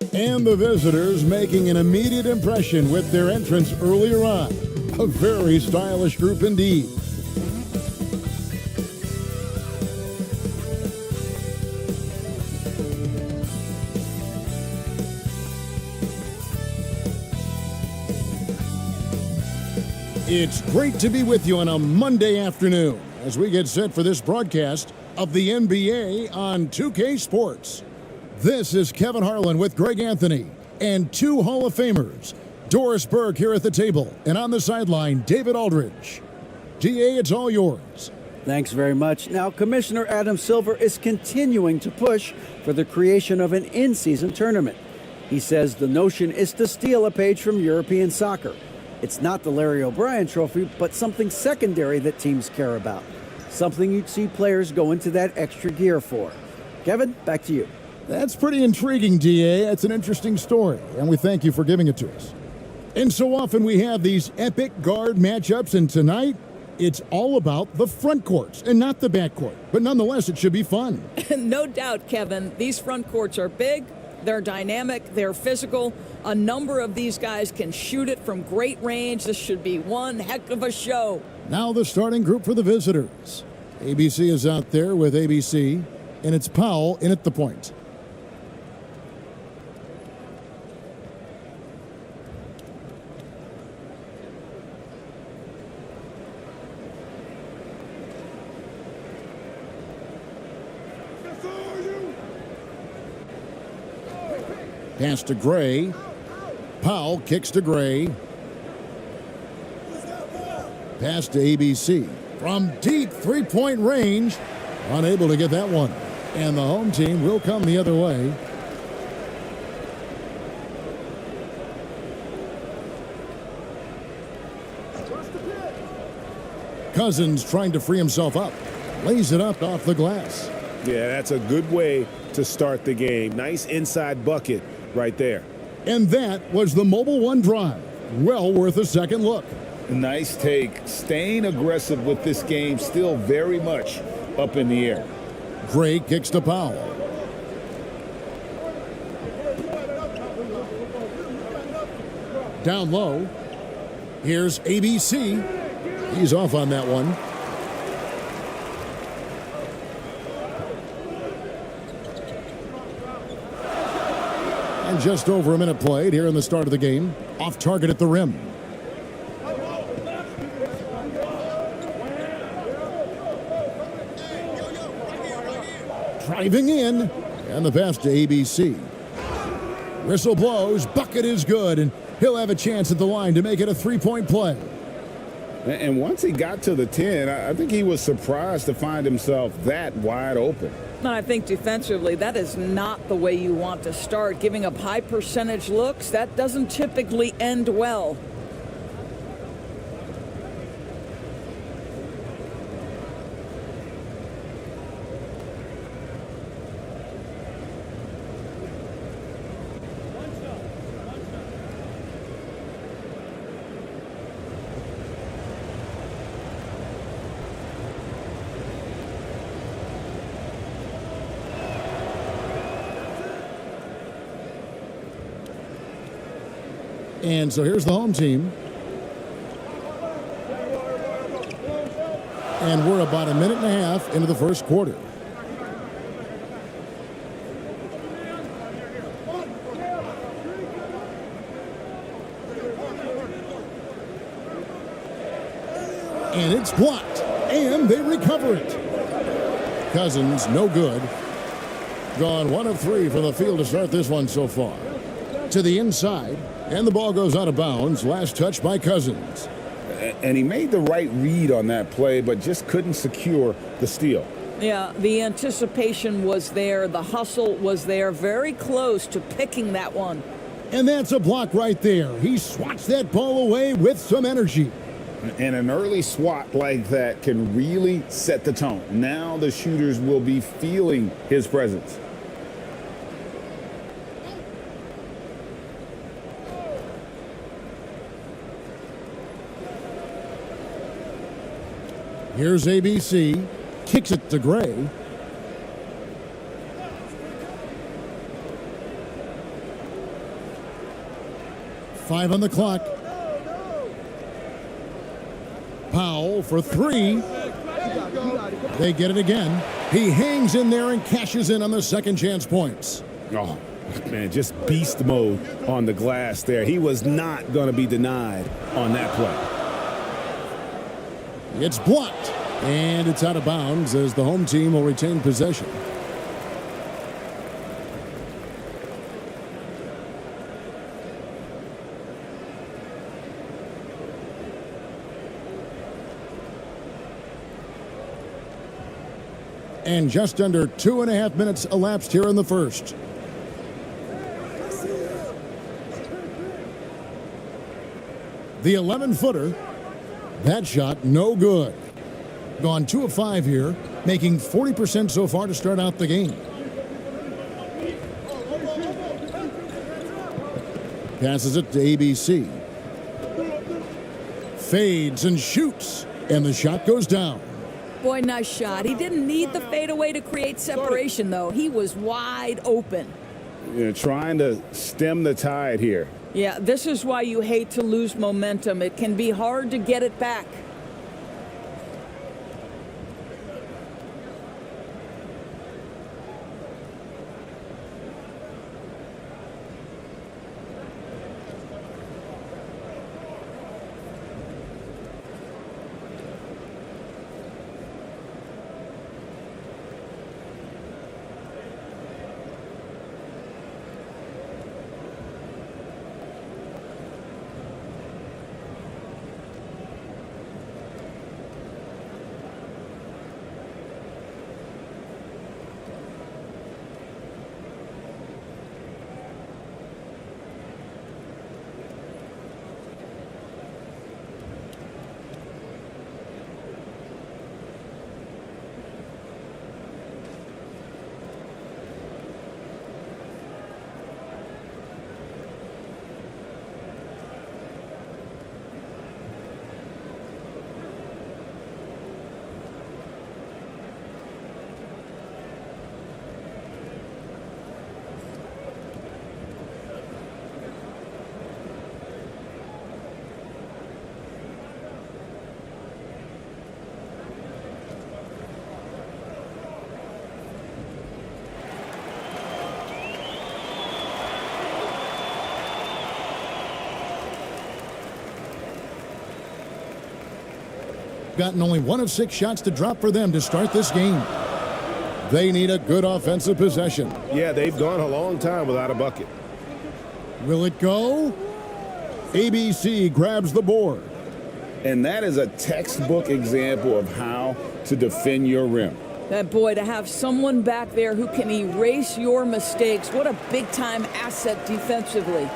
And the visitors making an immediate impression with their entrance earlier on. A very stylish group indeed. It's great to be with you on a Monday afternoon as we get set for this broadcast of the NBA on 2K Sports. This is Kevin Harlan with Greg Anthony and two Hall of Famers, Doris Burke here at the table, and on the sideline, David Aldridge. DA, it's all yours. Thanks very much. Now, Commissioner Adam Silver is continuing to push for the creation of an in-season tournament. He says the notion is to steal a page from European soccer. It's not the Larry O'Brien Trophy, but something secondary that teams care about. Something you'd see players go into that extra gear for. Kevin, back to you. That's pretty intriguing, DA. That's an interesting story, and we thank you for giving it to us. And so often we have these epic guard matchups, and tonight it's all about the front courts and not the back court. But nonetheless, it should be fun. No doubt, Kevin. These front courts are big, they're dynamic, they're physical. A number of these guys can shoot it from great range. This should be one heck of a show. Now the starting group for the visitors. ABC is out there with ABC, and it's Powell in at the point. Pass to Gray. Powell kicks to Gray. Pass to ABC. From deep three-point range. Unable to get that one. And the home team will come the other way. Cousins trying to free himself up. Lays it up off the glass. Yeah, that's a good way to start the game. Nice inside bucket right there. And that was the Mobile One drive. Well worth a second look. Nice take. Staying aggressive with this game, still very much up in the air. Gray kicks to Powell. Down low. Here's ABC. He's off on that one. And just over a minute played here in the start of the game. Off target at the rim. Driving in. And the pass to ABC. Whistle blows. Bucket is good. And he'll have a chance at the line to make it a three-point play. And once he got to the 10, I think he was surprised to find himself that wide open. I think defensively, that is not the way you want to start. Giving up high percentage looks, that doesn't typically end well. And so here's the home team. And we're about a minute and a half into the first quarter. And it's blocked. And they recover it. Cousins, no good. Gone 1 of 3 from the field to start this one so far. To the inside. And the ball goes out of bounds. Last touch by Cousins. And he made the right read on that play, but just couldn't secure the steal. Yeah, the anticipation was there. The hustle was there. Very close to picking that one. And that's a block right there. He swats that ball away with some energy. And an early swat like that can really set the tone. Now the shooters will be feeling his presence. Here's ABC. Kicks it to Gray. 5 on the clock. Powell for 3. They get it again. He hangs in there and cashes in on the second chance points. Oh, man, just beast mode on the glass there. He was not going to be denied on that play. It's blocked, and it's out of bounds as the home team will retain possession. And just under 2.5 minutes elapsed here in the first. The 11-footer, that shot no good. Gone 2 of 5 here, making 40% so far to start out the game. Passes it to ABC. Fades and shoots, and the shot goes down. Boy, nice shot. He didn't need the fadeaway to create separation, though. He was wide open. Trying to stem the tide here. Yeah, this is why you hate to lose momentum. It can be hard to get it back. Gotten only 1 of 6 shots to drop for them to start this game. They need a good offensive possession. Yeah, they've gone a long time without a bucket. Will it go? ABC grabs the board. And that is a textbook example of how to defend your rim. That boy, to have someone back there who can erase your mistakes, what a big-time asset defensively.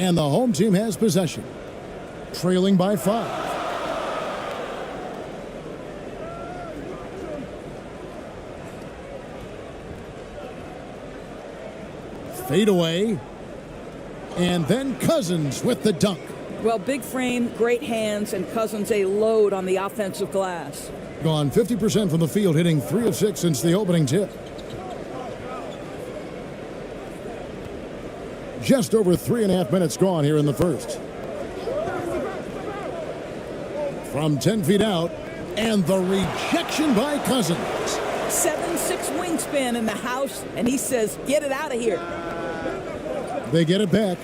And the home team has possession, trailing by 5. Fade away, and then Cousins with the dunk. Well, big frame, great hands, and Cousins a load on the offensive glass. Gone 50% from the field, hitting 3 of 6 since the opening tip. Just over 3.5 minutes gone here in the first. From 10 feet out, and the rejection by Cousins. 7'6" wingspan in the house, and he says, get it out of here. They get it back.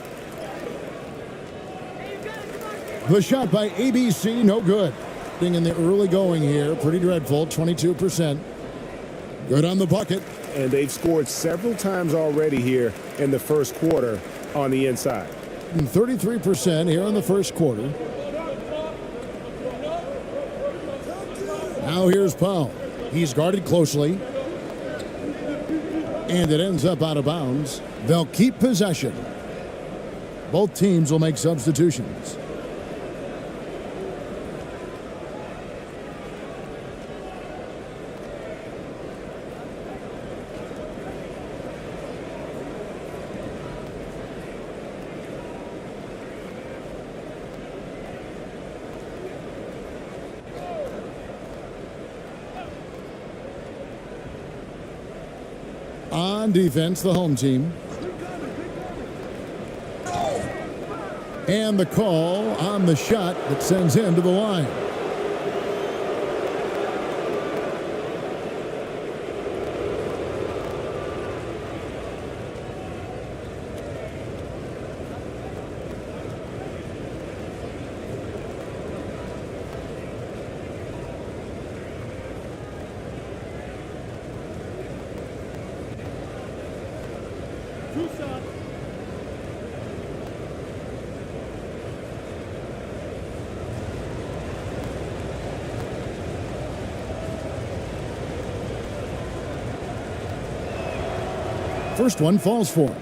The shot by ABC, no good. Thing in the early going here, pretty dreadful, 22%. Good on the bucket. And they've scored several times already here in the first quarter on the inside. 33% here in the first quarter. Now here's Powell. He's guarded closely. And it ends up out of bounds. They'll keep possession. Both teams will make substitutions. On defense, the home team. And the call on the shot that sends him to the line. First one falls for him.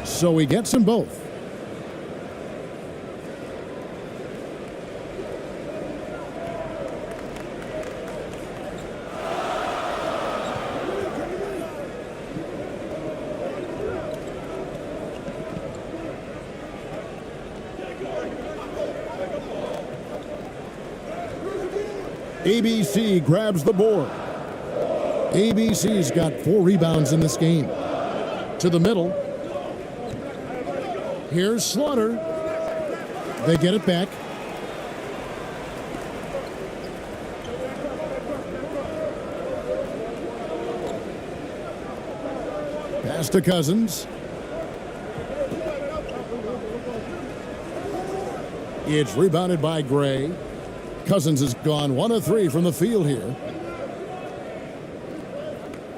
So he gets them both. ABC grabs the board. ABC's got 4 rebounds in this game. To the middle. Here's Slaughter. They get it back. Pass to Cousins. It's rebounded by Gray. Cousins has gone 1 of 3 from the field here.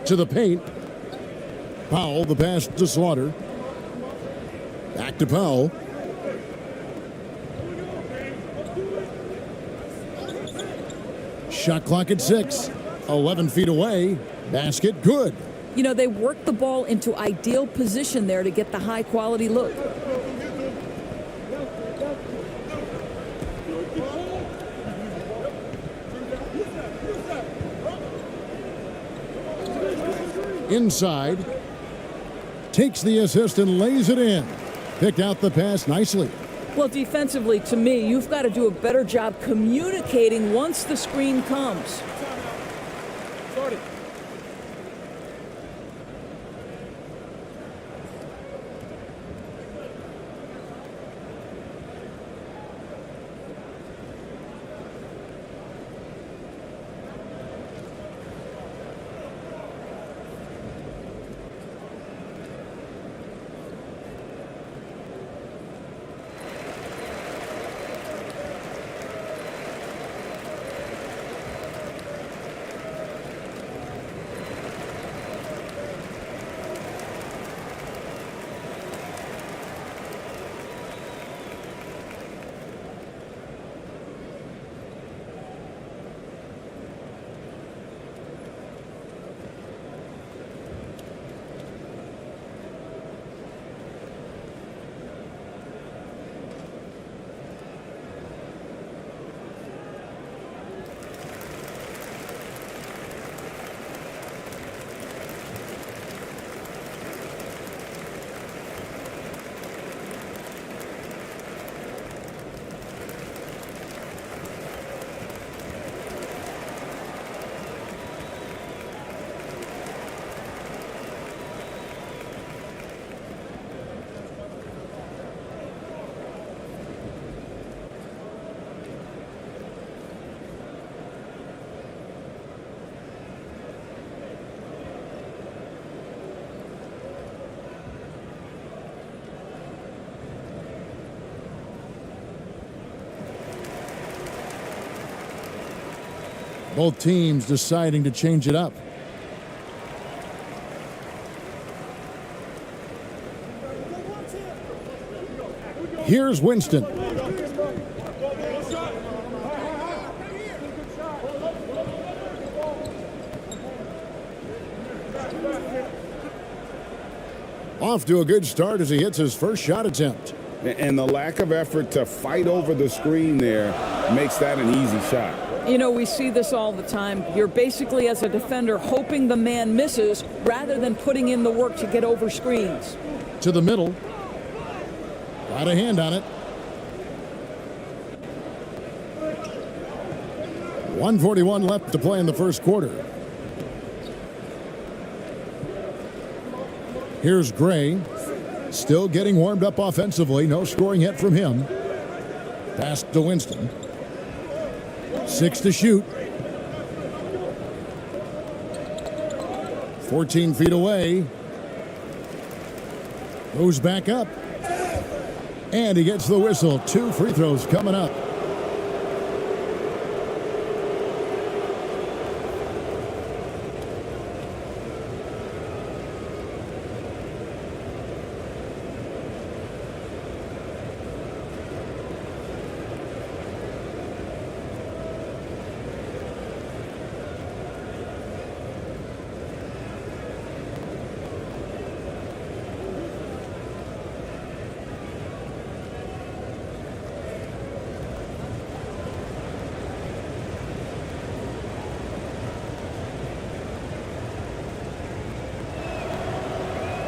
To the paint. Powell, the pass to Slaughter. Back to Powell. Shot clock at 6. 11 feet away. Basket good. You know, they worked the ball into ideal position there to get the high-quality look. Inside. Takes the assist and lays it in. Picked out the pass nicely. Well, defensively, to me, you've got to do a better job communicating once the screen comes. Both teams deciding to change it up. Here's Winston. Off to a good start as he hits his first shot attempt. And the lack of effort to fight over the screen there makes that an easy shot. You know, we see this all the time. You're basically, as a defender, hoping the man misses rather than putting in the work to get over screens. To the middle. Got a hand on it. 1:41 left to play in the first quarter. Here's Gray. Still getting warmed up offensively. No scoring yet from him. Pass to Winston. 6 to shoot. 14 feet away. Goes back up. And he gets the whistle. 2 free throws coming up.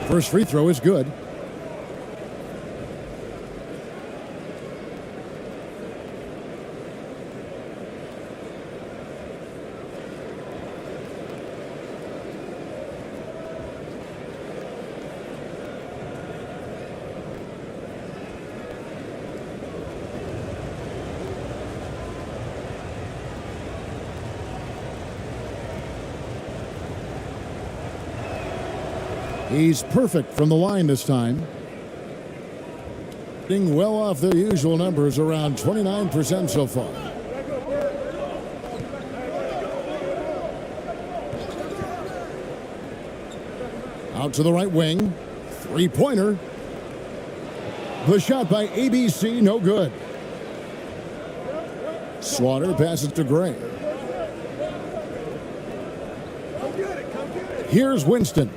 First free throw is good. He's perfect from the line this time. Being well off their usual numbers, around 29% so far. Out to the right wing. Three-pointer. The shot by ABC, no good. Slaughter passes to Gray. Here's Winston.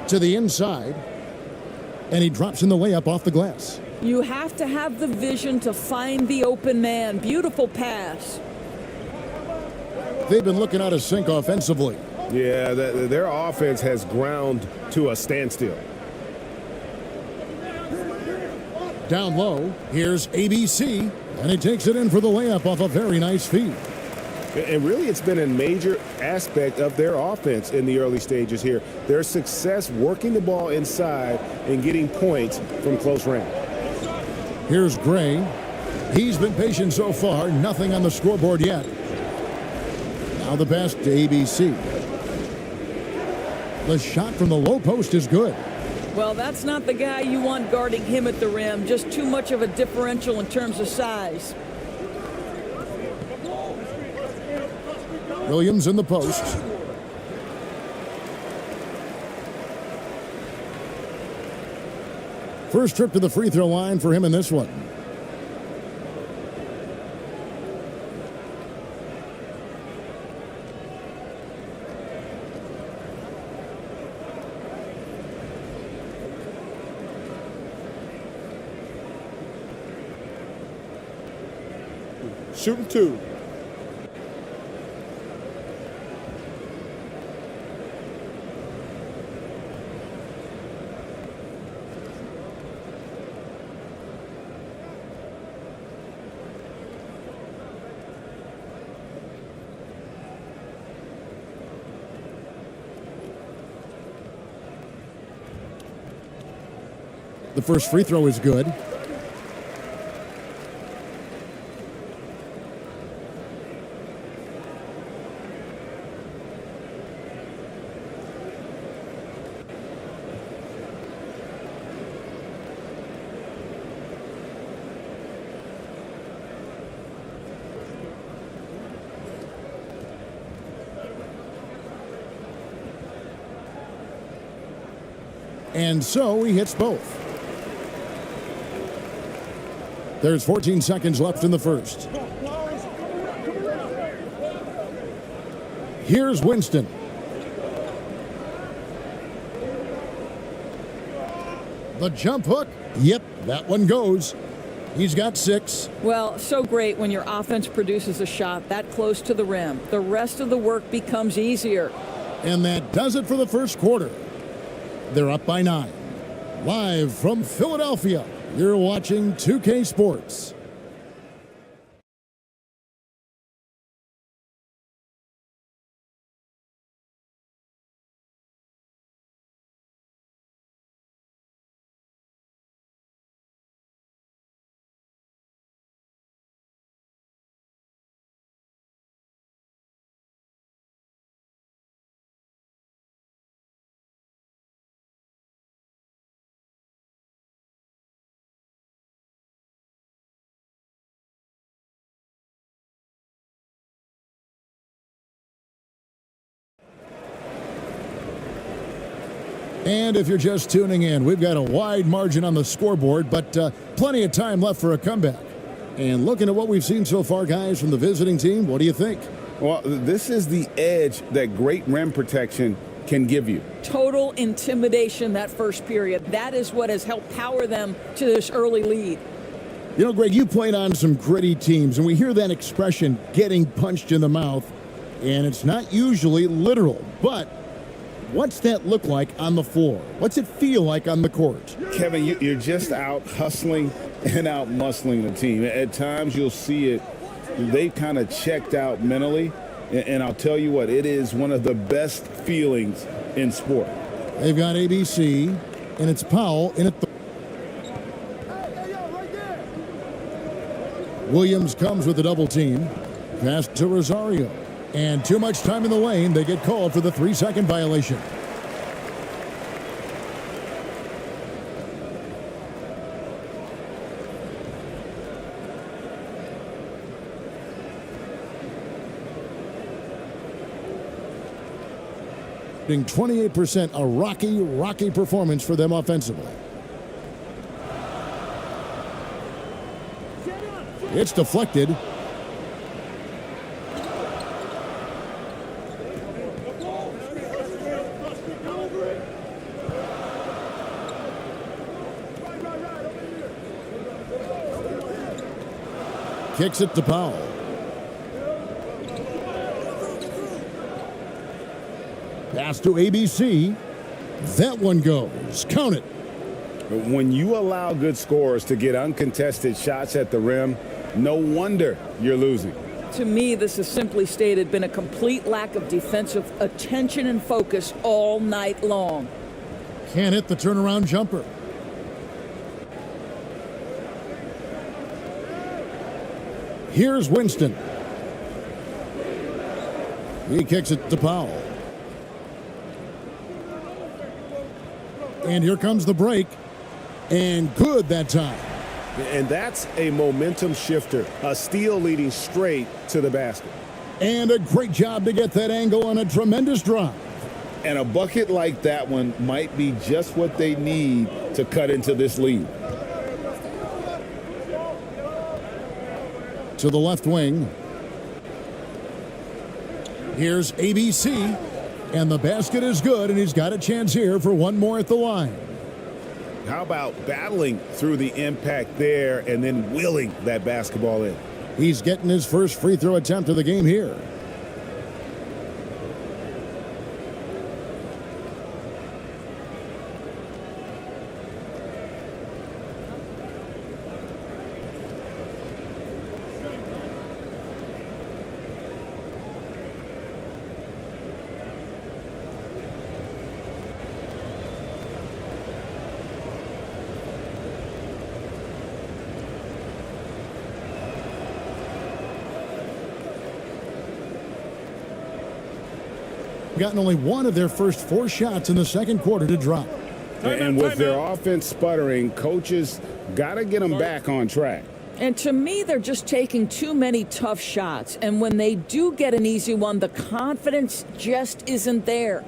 To the inside, and he drops in the layup off the glass. You have to have the vision to find the open man. Beautiful pass. They've been looking out of sync offensively. Yeah, their offense has ground to a standstill. Down low, here's ABC, and he takes it in for the layup off a very nice feed. And really, it's been a major aspect of their offense in the early stages here. Their success working the ball inside and getting points from close range. Here's Gray. He's been patient so far. Nothing on the scoreboard yet. Now the pass to ABC. The shot from the low post is good. Well, that's not the guy you want guarding him at the rim. Just too much of a differential in terms of size. Williams in the post. First trip to the free throw line for him in this one. Shooting 2. The first free throw is good. And so he hits both. There's 14 seconds left in the first. Here's Winston. The jump hook. Yep, That one goes. He's got 6. Well, so great when your offense produces a shot that close to the rim. The rest of the work becomes easier. And that does it for the first quarter. They're up by 9. Live from Philadelphia, you're watching 2K Sports. And if you're just tuning in, we've got a wide margin on the scoreboard, but plenty of time left for a comeback. And looking at what we've seen so far, guys, from the visiting team, what do you think? Well, this is the edge that great rim protection can give you. Total intimidation that first period. That is what has helped power them to this early lead. You know, Greg, you played on some gritty teams, and we hear that expression, getting punched in the mouth, and it's not usually literal, but what's that look like on the floor? What's it feel like on the court? Kevin, you're just out hustling and out muscling the team. At times you'll see it, they kind of checked out mentally, and I'll tell you what, it is one of the best feelings in sport. They've got ABC, and it's Powell in it. Williams comes with a double team. Pass to Rosario. And too much time in the lane. They get called for the 3-second violation. Being 28%, a rocky performance for them offensively. It's deflected. Kicks it to Powell. Pass to ABC. That one goes. Count it. When you allow good scorers to get uncontested shots at the rim, no wonder you're losing. To me, this has simply stated been a complete lack of defensive attention and focus all night long. Can't hit the turnaround jumper. Here's Winston. He kicks it to Powell. And here comes the break. And good that time. And that's a momentum shifter. A steal leading straight to the basket. And a great job to get that angle on a tremendous drive. And a bucket like that one might be just what they need to cut into this lead. To the left wing. Here's ABC. And the basket is good, and he's got a chance here for one more at the line. How about battling through the impact there and then wheeling that basketball in? He's getting his first free throw attempt of the game here. Gotten only one of their first 4 shots in the second quarter to drop. And with their offense sputtering, coaches got to get them back on track. And to me, they're just taking too many tough shots. And when they do get an easy one, the confidence just isn't there.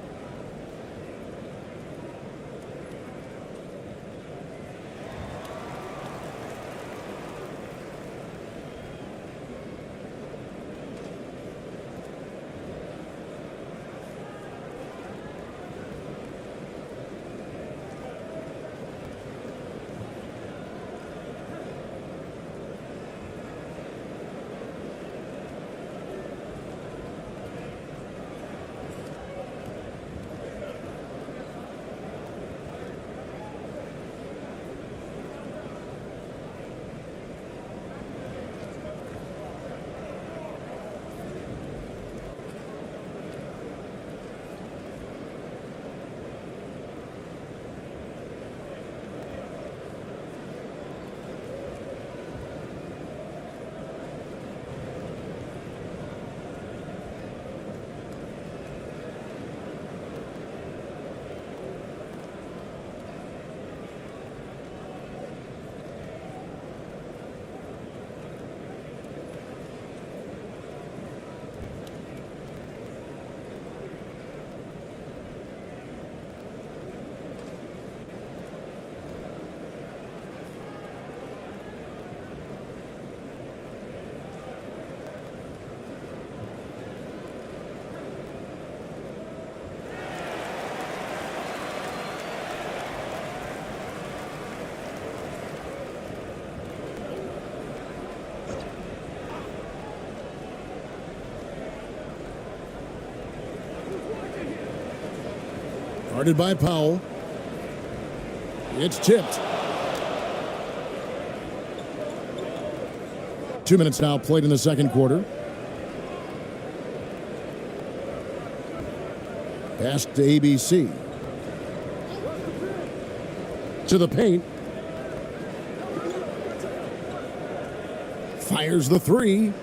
Guarded by Powell. It's tipped. 2 minutes now played in the second quarter. Pass to ABC. To the paint. Fires the three.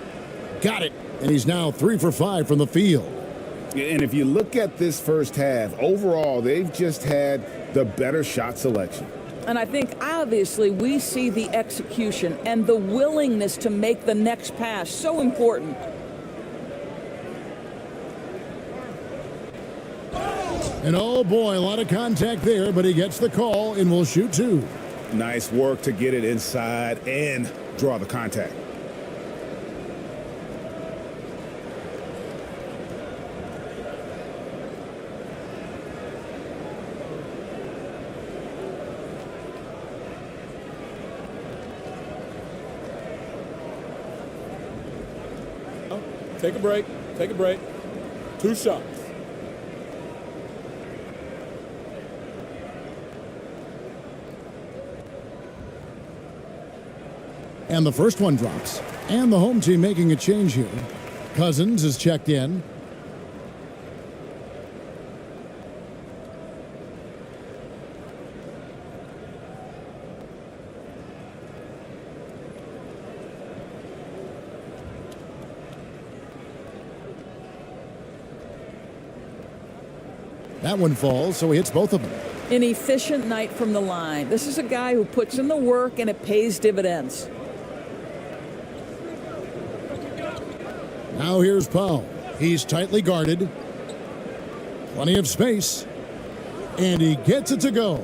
Got it. And he's now 3 for 5 from the field. And if you look at this first half, overall, they've just had the better shot selection. And I think obviously we see the execution and the willingness to make the next pass so important. And oh boy, a lot of contact there, but he gets the call and will shoot 2. Nice work to get it inside and draw the contact. Take a break. Take a break. 2 shots. And the first one drops. And the home team making a change here. Cousins is checked in. That one falls, so he hits both of them. An efficient night from the line. This is a guy who puts in the work and it pays dividends. Now here's Powell. He's tightly guarded. Plenty of space. And he gets it to go.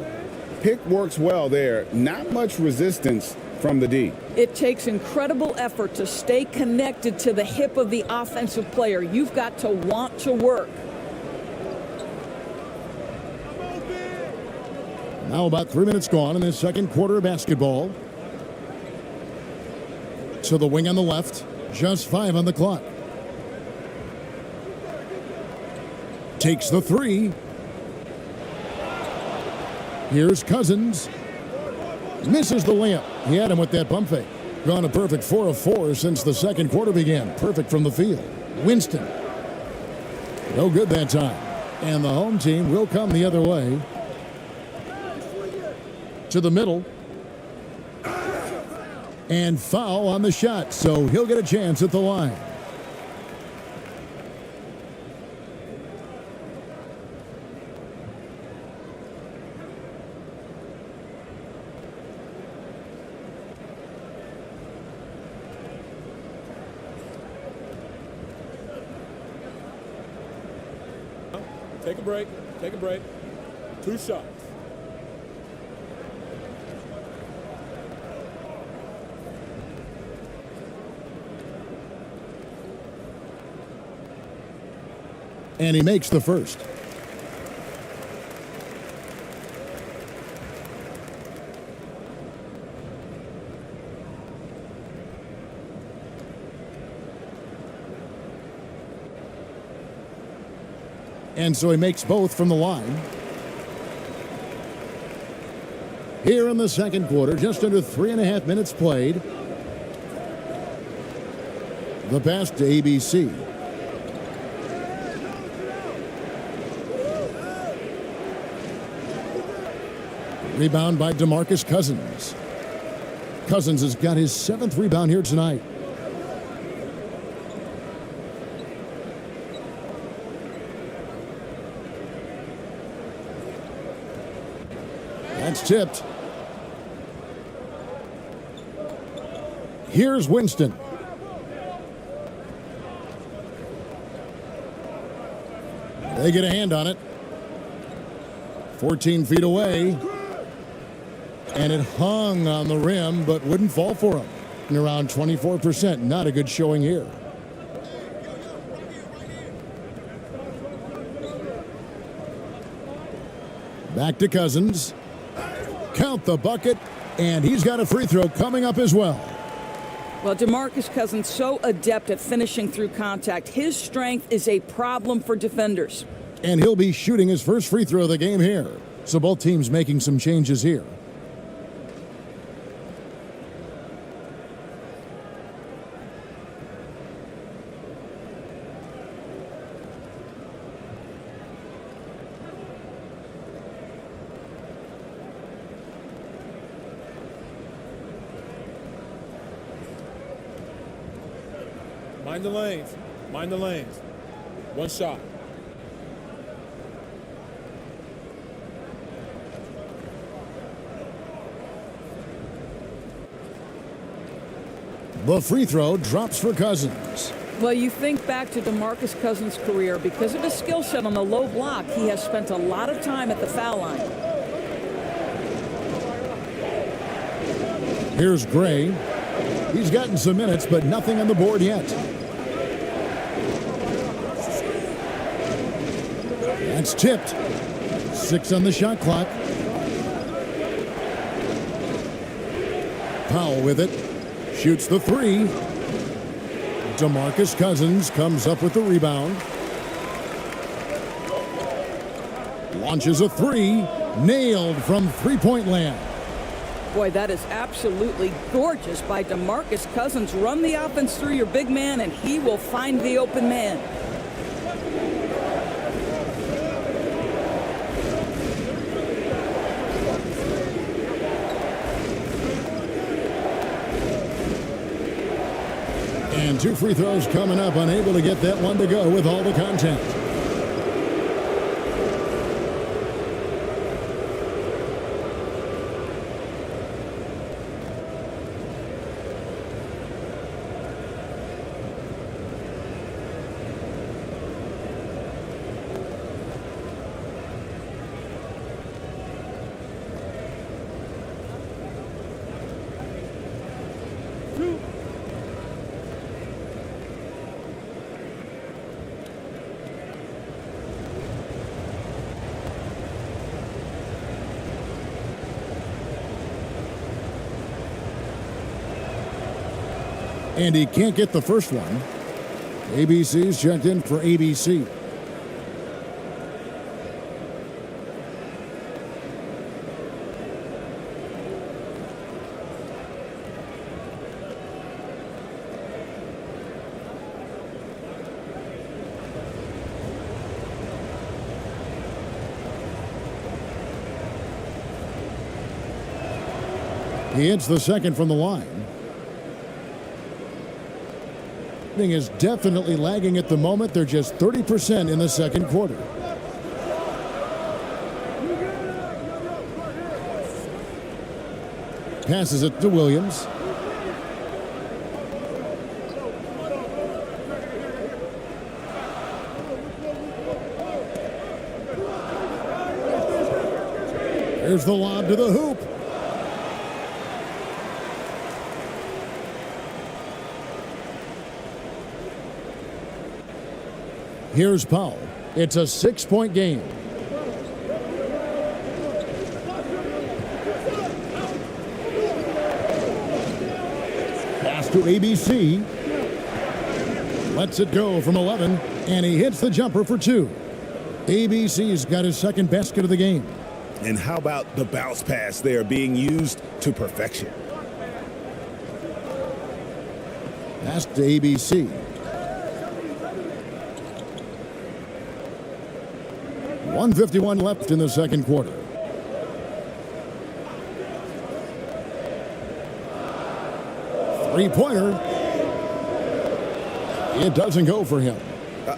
Pick works well there. Not much resistance from the D. It takes incredible effort to stay connected to the hip of the offensive player. You've got to want to work. Now about 3 minutes gone in the second quarter of basketball. To the wing on the left. Just 5 on the clock. Takes the 3. Here's Cousins. Misses the layup. He had him with that pump fake. Gone a perfect 4 of 4 since the second quarter began. Perfect from the field. Winston. No good that time. And the home team will come the other way. To the middle. And foul on the shot, so he'll get a chance at the line. Take a break. Take a break. 2 shots. And he makes the first. And so he makes both from the line. Here in the second quarter, just under 3.5 minutes played. The pass to ABC. Rebound by DeMarcus Cousins. Cousins has got his 7th rebound here tonight. That's tipped. Here's Winston. They get a hand on it. 14 feet away. And it hung on the rim, but wouldn't fall for him. And around 24%. Not a good showing here. Back to Cousins. Count the bucket. And he's got a free throw coming up as well. Well, DeMarcus Cousins so adept at finishing through contact. His strength is a problem for defenders. And he'll be shooting his first free throw of the game here. So both teams making some changes here. Mind the lanes. Mind the lanes. One shot. The free throw drops for Cousins. Well, you think back to DeMarcus Cousins' career. Because of his skill set on the low block, he has spent a lot of time at the foul line. Here's Gray. He's gotten some minutes, but nothing on the board yet. That's tipped. 6 on the shot clock. Powell with it. Shoots the 3. DeMarcus Cousins comes up with the rebound. Launches a 3. Nailed from three-point land. Boy, that is absolutely gorgeous by DeMarcus Cousins. Run the offense through your big man, and he will find the open man. And 2 free throws coming up, unable to get that one to go with all the contact. And he can't get the first one. ABC's checked in for ABC. He hits the second from the line. Is definitely lagging at the moment. They're just 30% in the second quarter. Passes it to Williams. Here's the lob to the hoop. Here's Powell. It's a 6-point game. Pass to ABC. Lets it go from 11, and he hits the jumper for 2. ABC's got his second basket of the game. And how about the bounce pass there being used to perfection? Pass to ABC. 1:51 left in the second quarter. Three-pointer. It doesn't go for him.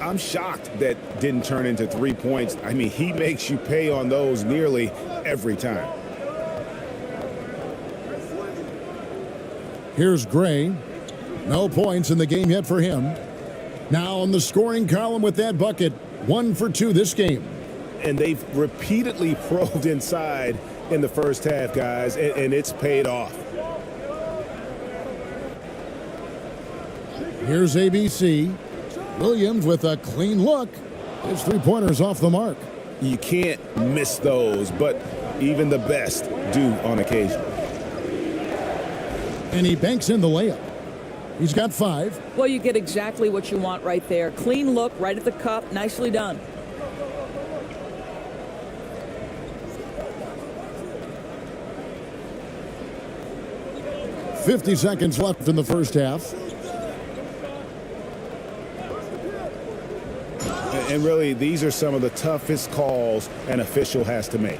I'm shocked that didn't turn into 3 points. I mean, he makes you pay on those nearly every time. Here's Gray. No points in the game yet for him. Now on the scoring column with that bucket. 1 for 2 this game. And they've repeatedly probed inside in the first half, guys, and it's paid off. Here's ABC. Williams with a clean look. His three-pointer's off the mark. You can't miss those, but even the best do on occasion. And he banks in the layup. He's got 5. Well, you get exactly what you want right there. Clean look right at the cup. Nicely done. 50 seconds left in the first half. And really, these are some of the toughest calls an official has to make.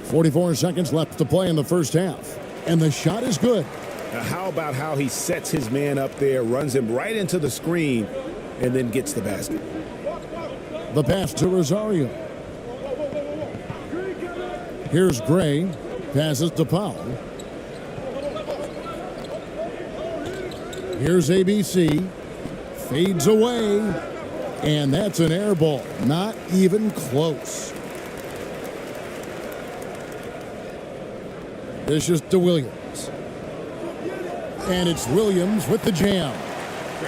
.44 seconds left to play in the first half. And the shot is good. Now, how about how he sets his man up there, runs him right into the screen, and then gets the basket? The pass to Rosario. Here's Gray. Passes to Powell. Here's ABC. Fades away. And that's an air ball. Not even close. This is to Williams. And it's Williams with the jam.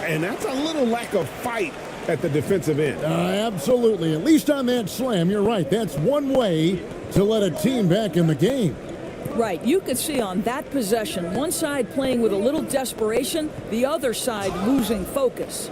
And that's a little lack of fight at the defensive end. Absolutely. At least on that slam, you're right. That's one way to let a team back in the game. Right. You could see on that possession, one side playing with a little desperation, the other side losing focus.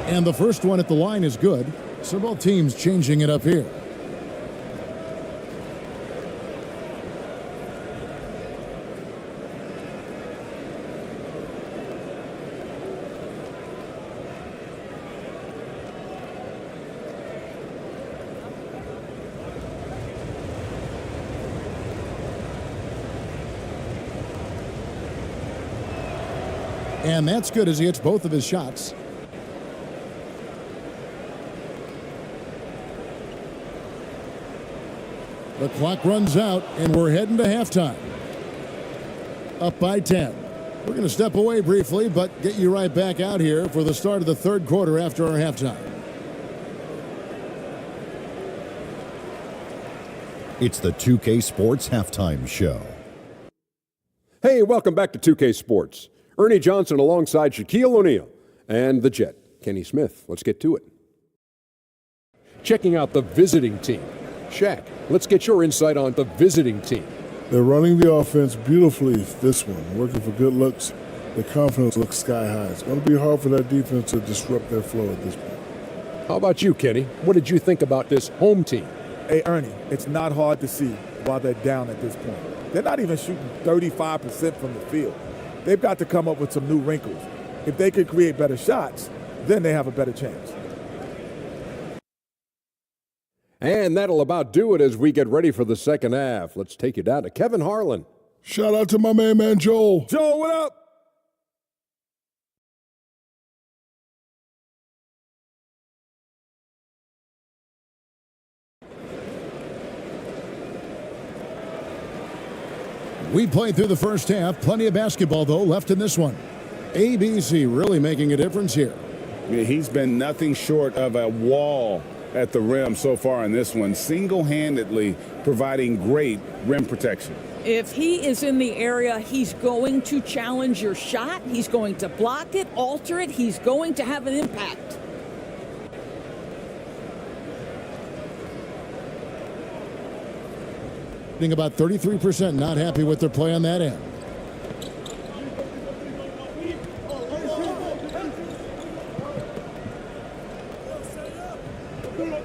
And the first one at the line is good. So both teams changing it up here. And that's good as he hits both of his shots. The clock runs out, and we're heading to halftime. Up by 10. We're going to step away briefly, but get you right back out here for the start of the third quarter after our halftime. It's the 2K Sports Halftime Show. Hey, welcome back to 2K Sports. Ernie Johnson alongside Shaquille O'Neal and the Jet, Kenny Smith. Let's get to it. Checking out the visiting team. Shaq, let's get your insight on the visiting team. They're running the offense beautifully this one, working for good looks. The confidence looks sky high. It's going to be hard for that defense to disrupt their flow at this point. How about you, Kenny? What did you think about this home team? Hey, Ernie, it's not hard to see why they're down at this point. They're not even shooting 35% from the field. They've got to come up with some new wrinkles. If they can create better shots, then they have a better chance. And that'll about do it as we get ready for the second half. Let's take you down to Kevin Harlan. Shout out to my main man, Joel. Joel, what up? We played through the first half. Plenty of basketball, though, left in this one. ABC really making a difference here. Yeah, he's been nothing short of a wall at the rim so far in this one, single-handedly providing great rim protection. If he is in the area, he's going to challenge your shot. He's going to block it, alter it. He's going to have an impact. About 33% not happy with their play on that end.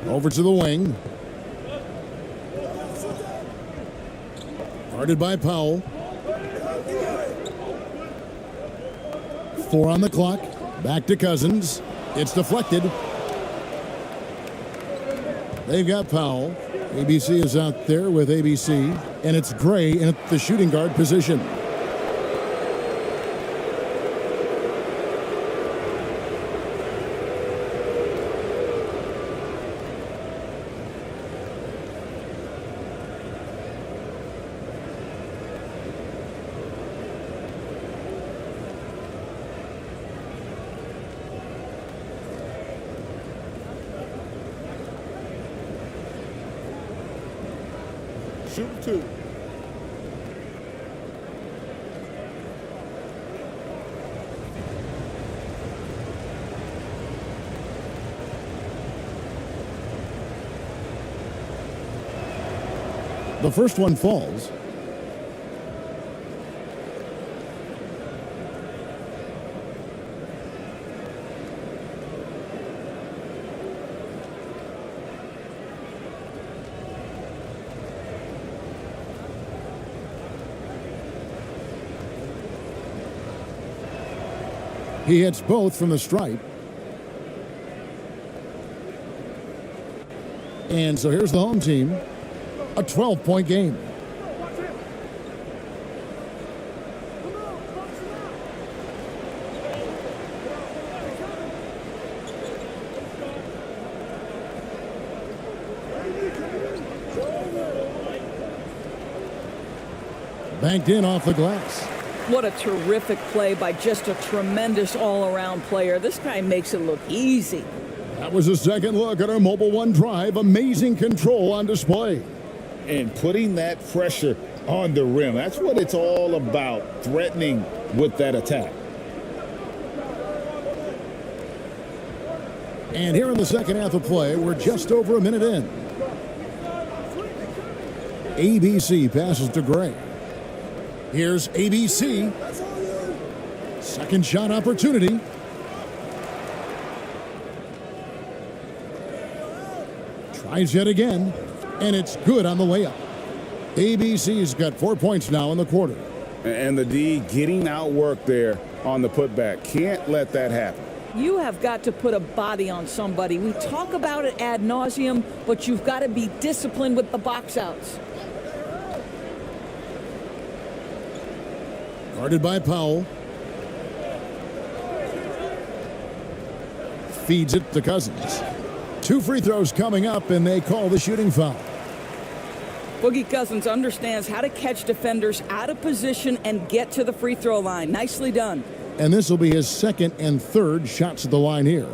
Over to the wing. Guarded by Powell. 4 on the clock. Back to Cousins. It's deflected. They've got Powell. ABC is out there with ABC, and it's Gray in the shooting guard position. shooting 2. The first one falls. He hits both from the stripe. And so here's the home team. A 12-point game. Banked in off the glass. What a terrific play by just a tremendous all-around player. This guy makes it look easy. That was a second look at our Mobile One drive. Amazing control on display. And putting that pressure on the rim. That's what it's all about, threatening with that attack. And here in the second half of play, we're just over a minute in. ABC passes to Gray. Here's ABC. Second shot opportunity. Tries yet again. And it's good on the layup. ABC's got 4 points now in the quarter. And the D getting outworked there on the putback. Can't let that happen. You have got to put a body on somebody. We talk about it ad nauseum, but you've got to be disciplined with the box outs. Guarded by Powell. Feeds it to Cousins. 2 free throws coming up, and they call the shooting foul. Boogie Cousins understands how to catch defenders out of position and get to the free throw line. Nicely done. And this will be his second and third shots at the line here.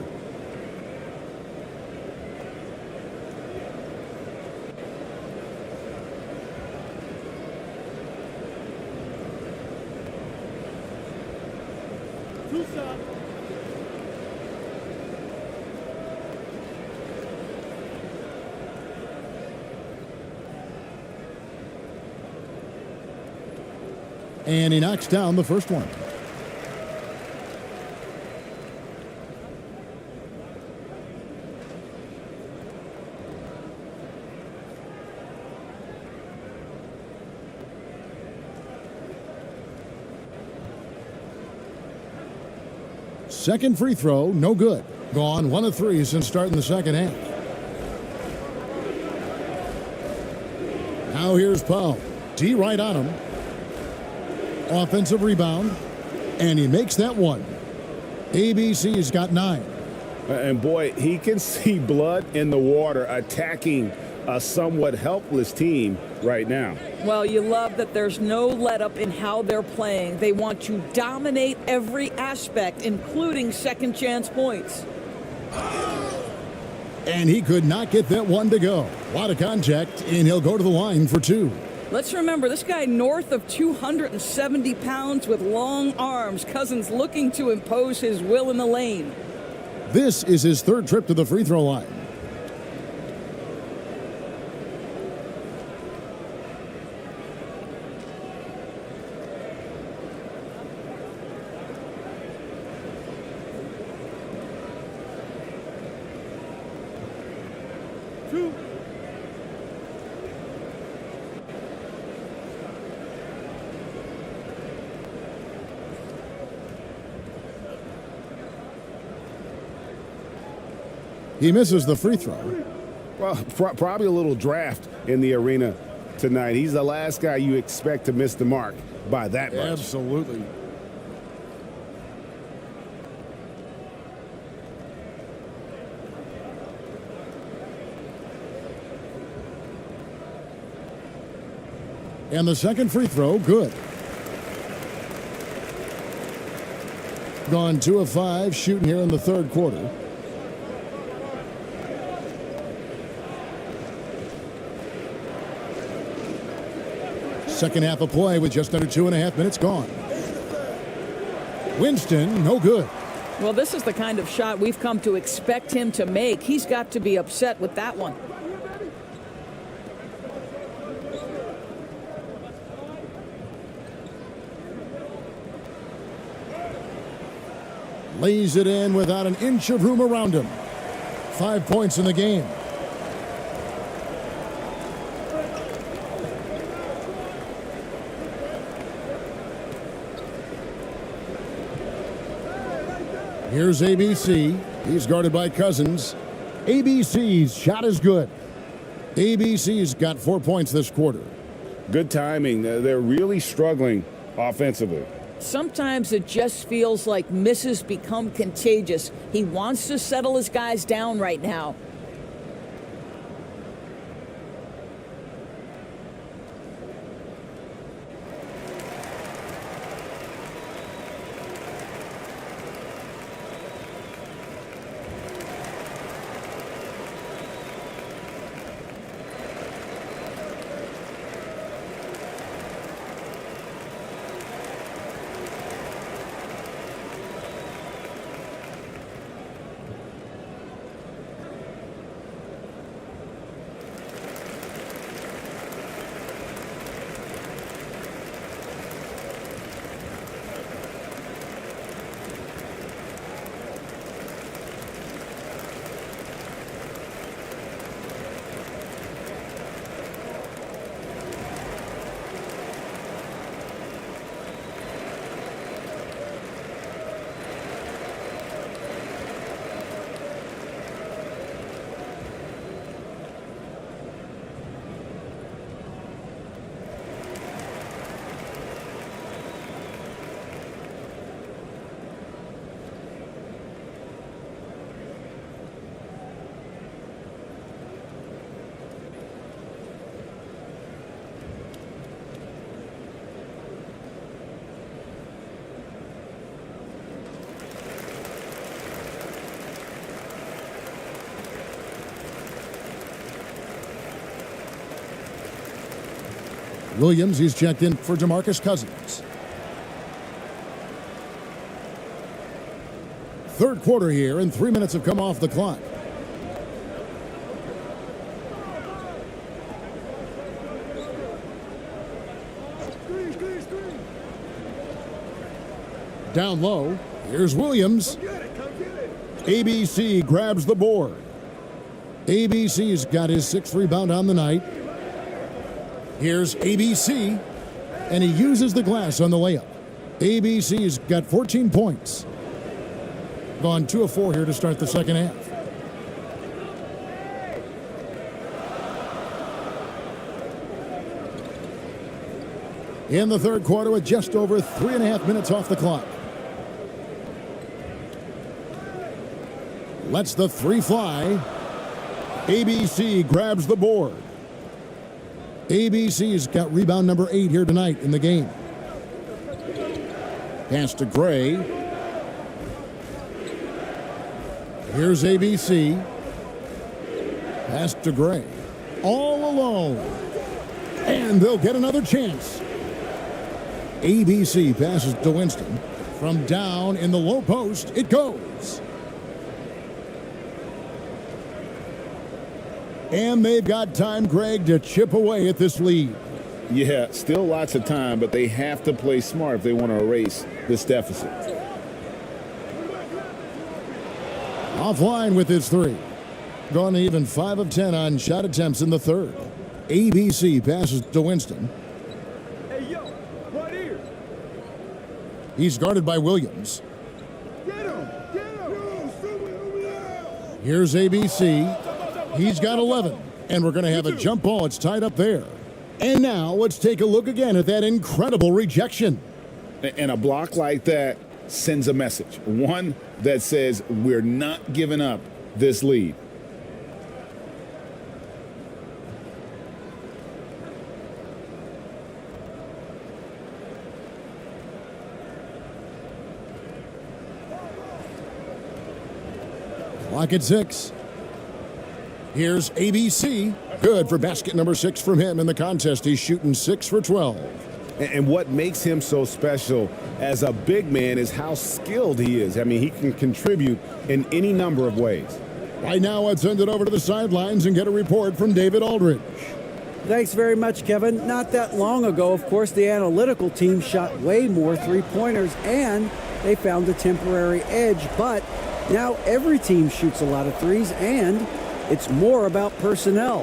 And he knocks down the first one. Second free throw, no good. Gone 1 of 3 since starting the second half. Now here's Powell. D right on him. Offensive rebound, and he makes that one. ABC's got 9. And boy, he can see blood in the water attacking a somewhat helpless team right now. Well, you love that there's no let up in how they're playing. They want to dominate every aspect, including second chance points. And he could not get that one to go. A lot of contact, and he'll go to the line for 2. Let's remember, this guy north of 270 pounds with long arms. Cousins looking to impose his will in the lane. This is his third trip to the free throw line. He misses the free throw. Well, probably a little draft in the arena tonight. He's the last guy you expect to miss the mark by that much. Absolutely. And the second free throw, good. Gone 2 of 5, shooting here in the third quarter. Second half of play with just under 2.5 minutes gone. Winston, no good. Well, this is the kind of shot we've come to expect him to make. He's got to be upset with that one. Lays it in without an inch of room around him. 5 points in the game. Here's ABC. He's guarded by Cousins. ABC's shot is good. ABC's got 4 points this quarter. Good timing. They're really struggling offensively. Sometimes it just feels like misses become contagious. He wants to settle his guys down right now. Williams, he's checked in for DeMarcus Cousins. Third quarter here, and 3 minutes have come off the clock. Down low, here's Williams. ABC grabs the board. ABC's got his 6th rebound on the night. Here's ABC, and he uses the glass on the layup. ABC's got 14 points. Gone 2 of 4 here to start the second half. In the third quarter with just over 3.5 minutes off the clock. Lets the three fly. ABC grabs the board. ABC's got rebound number 8 here tonight in the game. Pass to Gray. Here's ABC. Pass to Gray. All alone. And they'll get another chance. ABC passes to Winston. From down in the low post, it goes. And they've got time, Greg, to chip away at this lead. Yeah, still lots of time, but they have to play smart if they want to erase this deficit. Offline with his 3. Gone to even 5 of 10 on shot attempts in the third. ABC passes to Winston. Hey, yo, right here. He's guarded by Williams. Get him. Get him. Here's ABC. He's got 11, and we're going to have a jump ball. It's tied up there. And now let's take a look again at that incredible rejection. And a block like that sends a message. One that says we're not giving up this lead. Clock at 6. Here's ABC. Good for basket number 6 from him in the contest. He's shooting 6 for 12. And what makes him so special as a big man is how skilled he is. I mean, he can contribute in any number of ways. Right now, let's send it over to the sidelines and get a report from David Aldridge. Thanks very much, Kevin. Not that long ago, of course, the analytical team shot way more three-pointers, and they found a temporary edge. But now every team shoots a lot of threes, and it's more about personnel.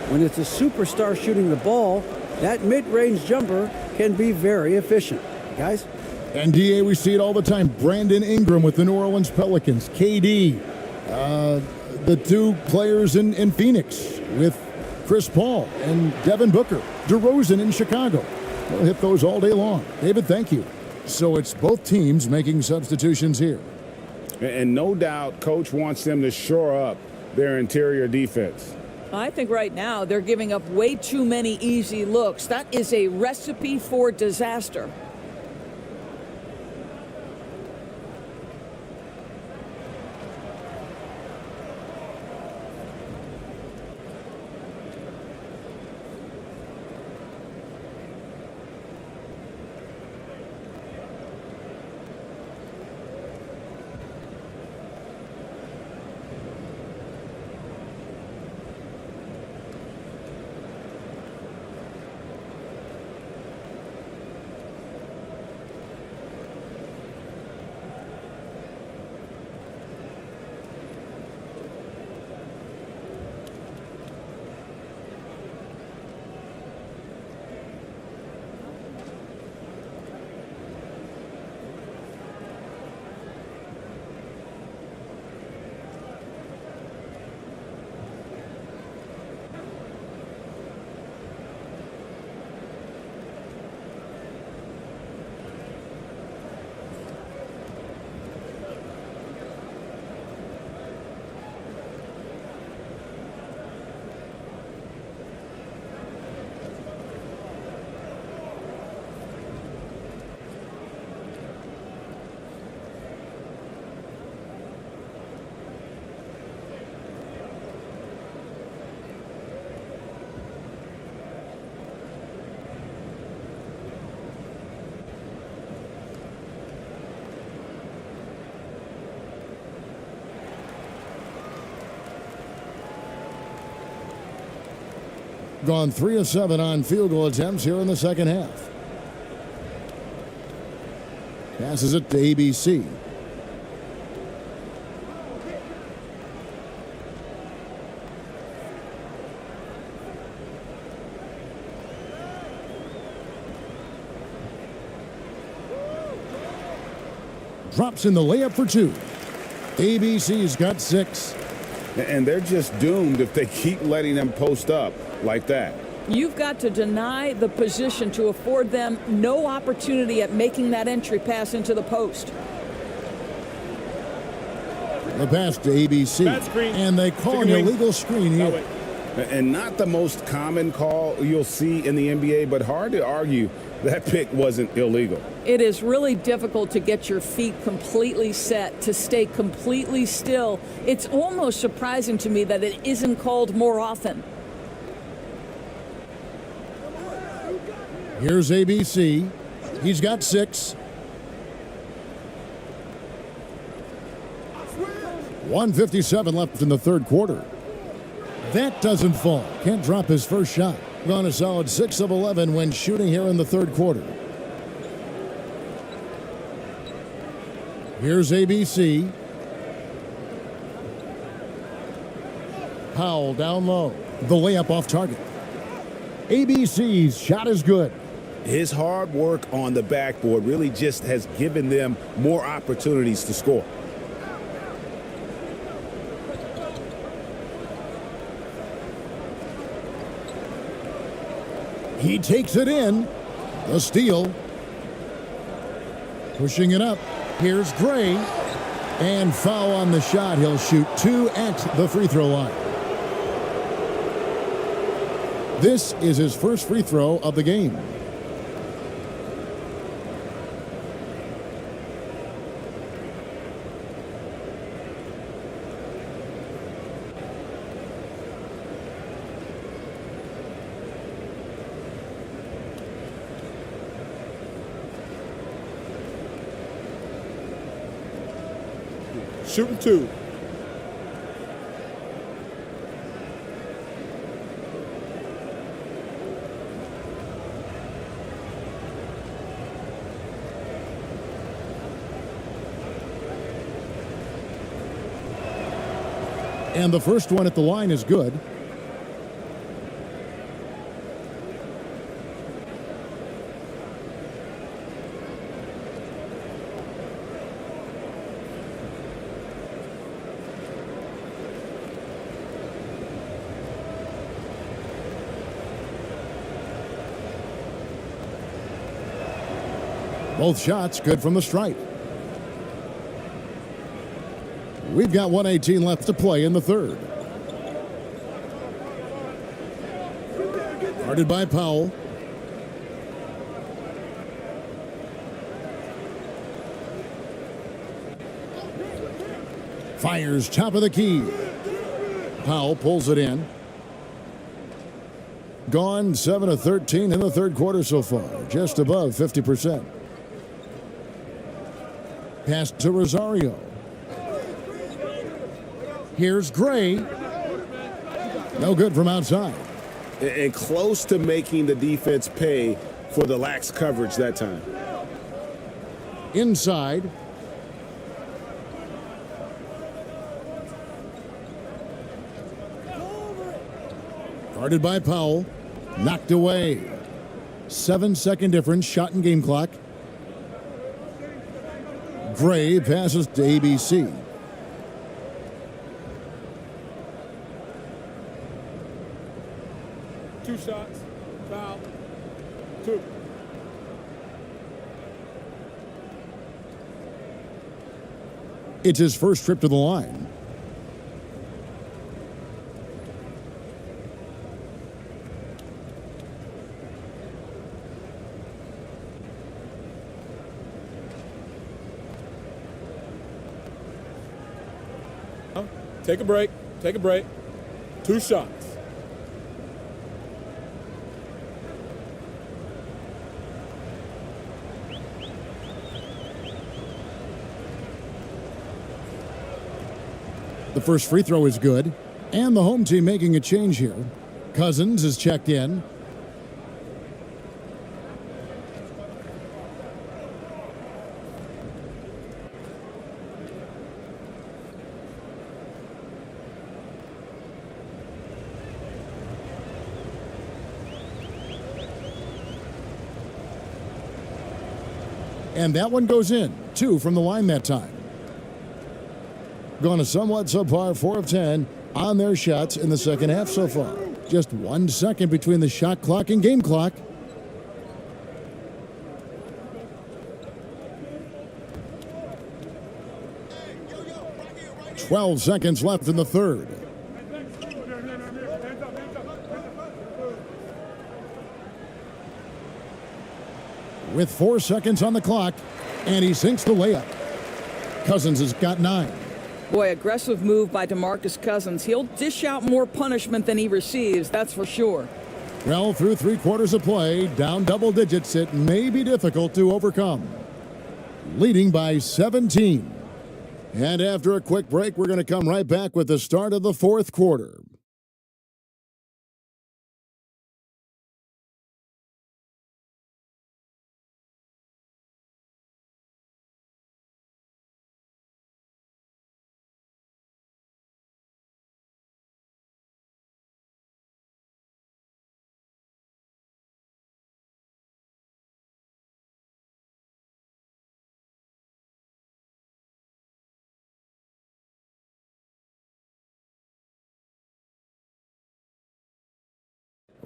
When it's a superstar shooting the ball, that mid-range jumper can be very efficient. Guys? And DA, we see it all the time. Brandon Ingram with the New Orleans Pelicans. KD, the 2 players in Phoenix with Chris Paul and Devin Booker. DeRozan in Chicago. We'll hit those all day long. David, thank you. So it's both teams making substitutions here. And no doubt, Coach wants them to shore up their interior defense. I think right now they're giving up way too many easy looks. That is a recipe for disaster. Gone 3 of 7 on field goal attempts here in the second half. Passes it to ABC. Drops in the layup for 2. ABC's got 6. And they're just doomed if they keep letting them post up like that. You've got to deny the position to afford them no opportunity at making that entry pass into the post. The pass to ABC. And they call an illegal screen here. And not the most common call you'll see in the NBA, but hard to argue that pick wasn't illegal. It is really difficult to get your feet completely set, to stay completely still. It's almost surprising to me that it isn't called more often. Here's ABC. He's got 6. 1:57 left in the third quarter. That doesn't fall. Can't drop his first shot. Gone a solid 6 of 11 when shooting here in the third quarter. Here's ABC. Powell down low. The layup off target. ABC's shot is good. His hard work on the backboard really just has given them more opportunities to score. He takes it in. The steal. Pushing it up. Here's Gray. And foul on the shot. He'll shoot 2 at the free throw line. This is his first free throw of the game. shooting 2. And the first one at the line is good. Both shots good from the stripe. We've got 1:18 left to play in the third. Guarded by Powell. Fires top of the key. Powell pulls it in. Gone 7 of 13 in the third quarter so far, just above 50%. Pass to Rosario. Here's Gray. No good from outside. And close to making the defense pay for the lax coverage that time. Inside. Guarded by Powell. Knocked away. 7-second difference, shot and game clock. Gray passes to ABC. Two shots. Foul. 2. It's his first trip to the line. Take a break. Take a break. 2 shots. The first free throw is good. And the home team making a change here. Cousins is checked in. And that one goes in. 2 from the line that time. Gone a somewhat subpar 4 of 10 on their shots in the second half so far. Just 1 second between the shot clock and game clock. "12 seconds left in the third. With 4 seconds on the clock, and he sinks the layup. Cousins has got 9. Boy, aggressive move by DeMarcus Cousins. He'll dish out more punishment than he receives, that's for sure. Well, through 3 quarters of play, down double digits, it may be difficult to overcome. Leading by 17. And after a quick break, we're going to come right back with the start of the fourth quarter.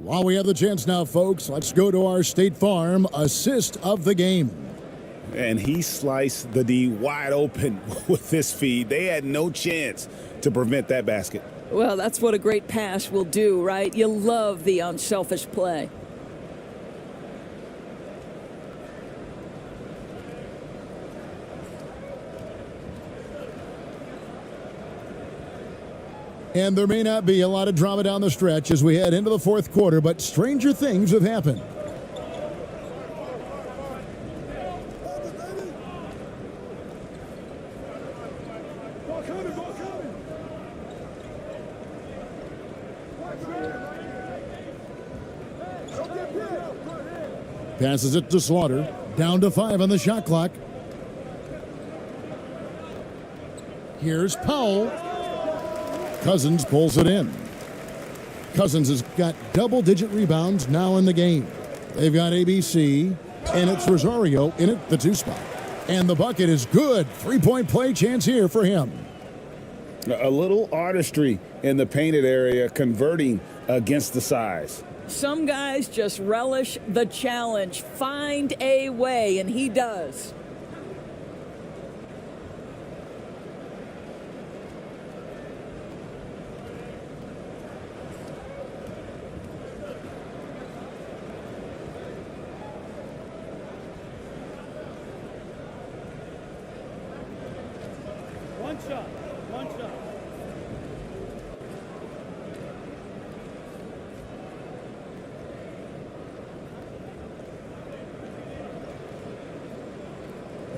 While we have the chance now, folks, let's go to our State Farm assist of the game. And he sliced the D wide open with this feed. They had no chance to prevent that basket. Well, that's what a great pass will do, right? You love the unselfish play. And there may not be a lot of drama down the stretch as we head into the fourth quarter, but stranger things have happened. Passes it to Slaughter. Down to 5 on the shot clock. Here's Powell. Cousins pulls it in. Cousins has got double-digit rebounds now in the game. They've got ABC, and it's Rosario in at the 2 spot. And the bucket is good. 3-point play chance here for him. A little artistry in the painted area, converting against the size. Some guys just relish the challenge. Find a way, and he does. One shot.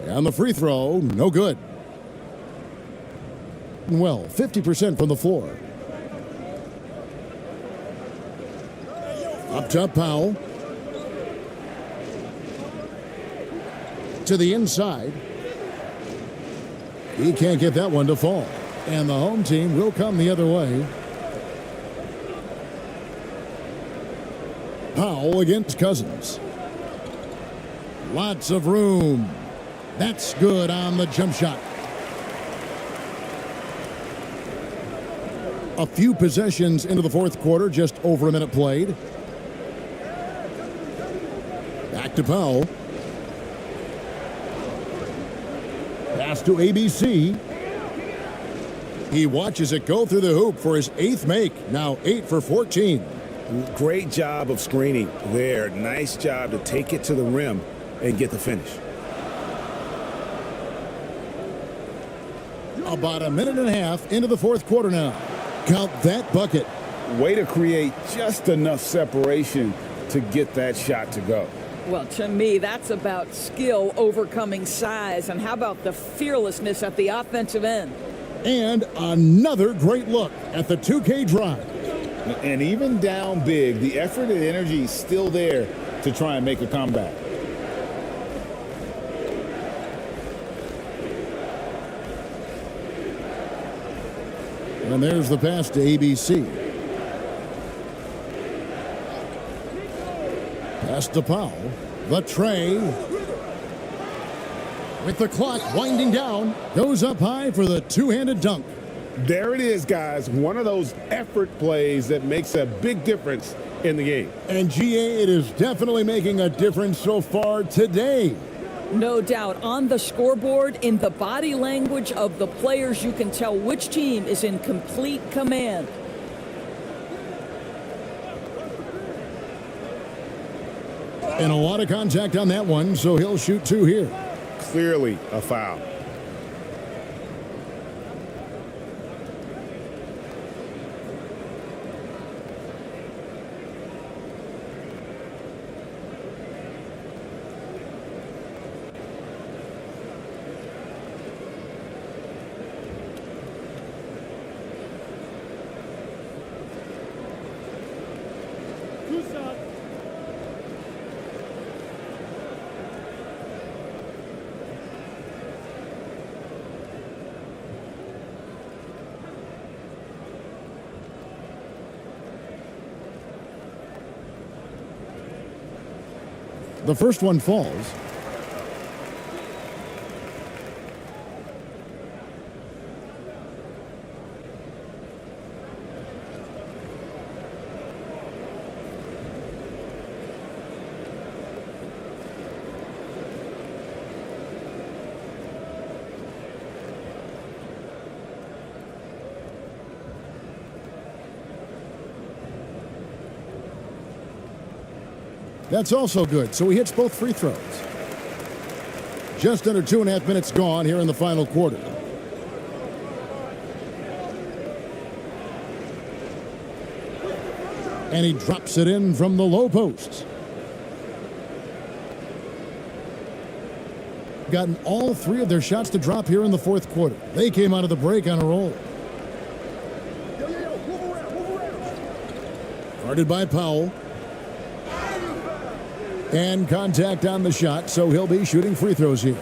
On the free throw, no good. Well, 50% from the floor. Up top, Powell. To the inside. He can't get that one to fall. And the home team will come the other way. Powell against Cousins. Lots of room. That's good on the jump shot. A few possessions into the fourth quarter, just over a minute played. Back to Powell. Pass to ABC. He watches it go through the hoop for his 8th make. Now 8 for 14. Great job of screening there. Nice job to take it to the rim and get the finish. About a minute and a half into the fourth quarter now. Count that bucket. Way to create just enough separation to get that shot to go. Well, to me, that's about skill overcoming size. And how about the fearlessness at the offensive end? And another great look at the 2K drive. And even down big, the effort and energy is still there to try and make a comeback. And there's the pass to ABC. Pass to Powell. The tray. With the clock winding down, goes up high for the two-handed dunk. There it is, guys. One of those effort plays that makes a big difference in the game. And GA, it is definitely making a difference so far today. No doubt. On the scoreboard, in the body language of the players, you can tell which team is in complete command. And a lot of contact on that one, so he'll shoot 2 here. Clearly a foul. The first one falls. That's also good, so he hits both free throws. Just under 2.5 minutes gone here in the final quarter. And he drops it in from the low post. Gotten all 3 of their shots to drop here in the fourth quarter. They came out of the break on a roll. Guarded by Powell. And contact on the shot, so he'll be shooting free throws here.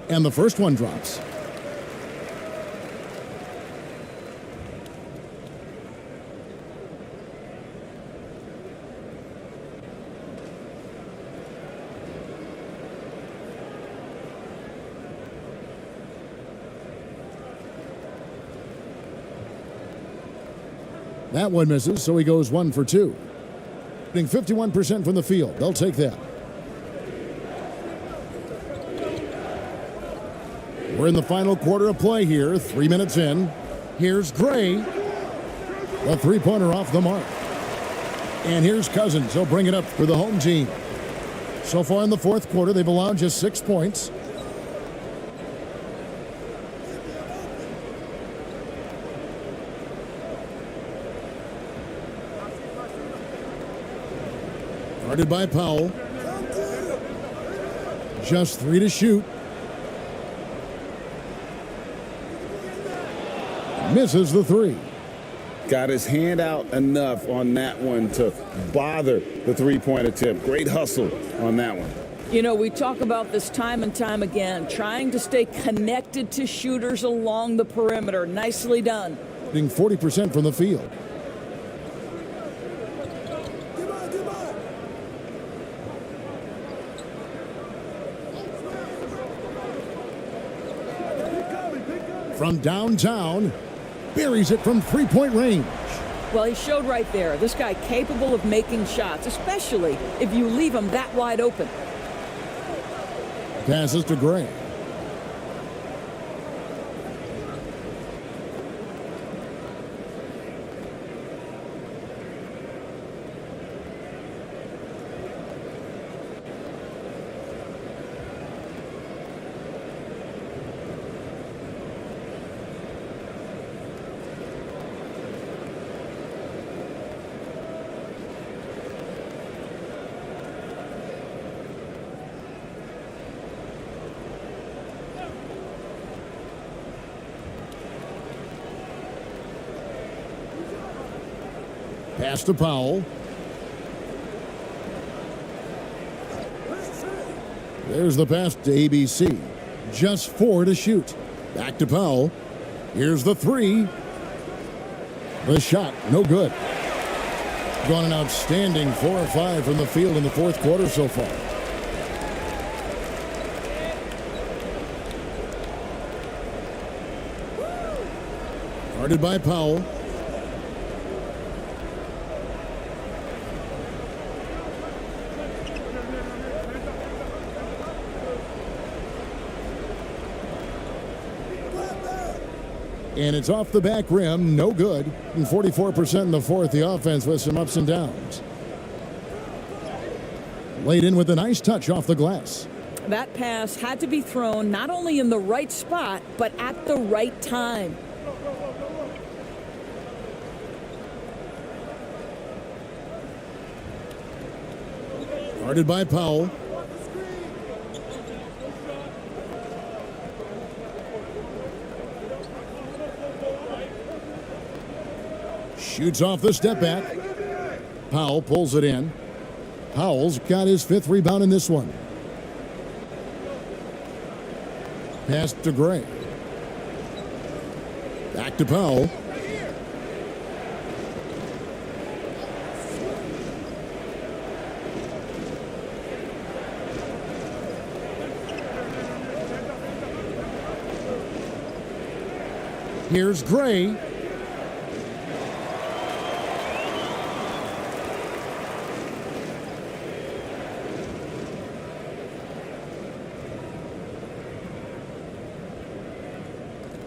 And the first one drops. That one misses, so he goes 1 for 2. Shooting 51% from the field. They'll take that. We're in the final quarter of play here, 3 minutes in. Here's Gray. The three-pointer off the mark. And here's Cousins. He'll bring it up for the home team. So far in the fourth quarter, they've allowed just 6 points. Guarded by Powell. Just 3 to shoot. Misses the 3. Got his hand out enough on that one to bother the three-point attempt. Great hustle on that one. You know, we talk about this time and time again, trying to stay connected to shooters along the perimeter. Nicely done. Shooting 40% from the field. From downtown, buries it from three-point range. Well, he showed right there. This guy capable of making shots, especially if you leave him that wide open. Passes to Gray. Pass to Powell. There's the pass to ABC. Just 4 to shoot. Back to Powell. Here's the 3. The shot, no good. Gone an outstanding 4 or 5 from the field in the fourth quarter so far. Guarded by Powell. And it's off the back rim, no good. And 44% in the fourth, the offense with some ups and downs. Laid in with a nice touch off the glass. That pass had to be thrown not only in the right spot, but at the right time. Guarded by Powell. Shoots off the step back. Powell pulls it in. Powell's got his 5th rebound in this one. Pass to Gray. Back to Powell. Here's Gray.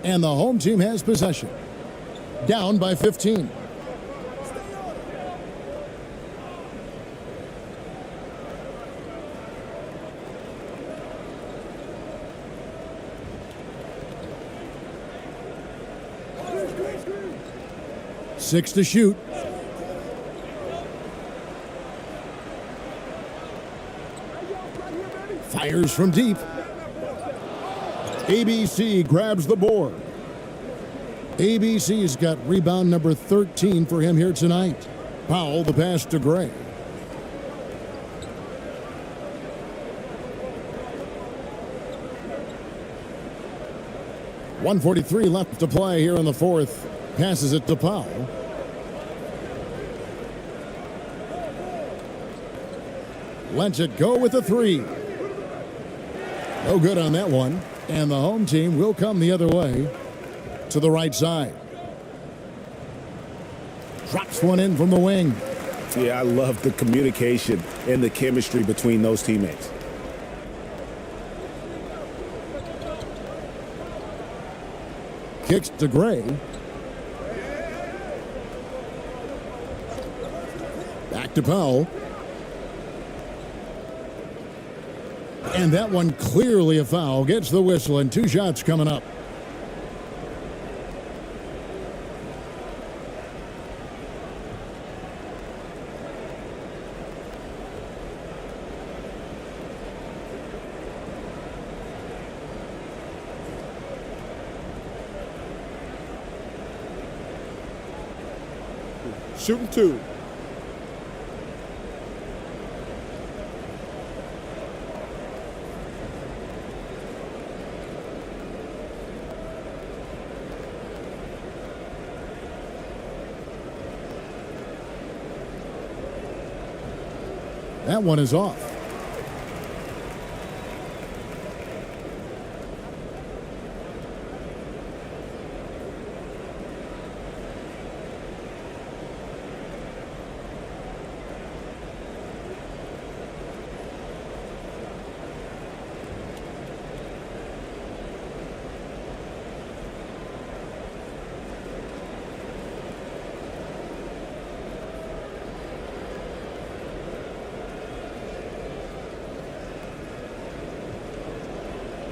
And the home team has possession. Down by 15. Six to shoot. Fires from deep. ABC grabs the board. ABC's got rebound number 13 for him here tonight. Powell, the pass to Gray. .143 left to play here in the fourth. Passes it to Powell. Lets it go with a three. No good on that one. And the home team will come the other way to the right side. Drops one in from the wing. Yeah, I love the communication and the chemistry between those teammates. Kicks to Gray. Back to Powell. And that one clearly a foul. Gets the whistle and 2 shots coming up. Shooting 2. That one is off.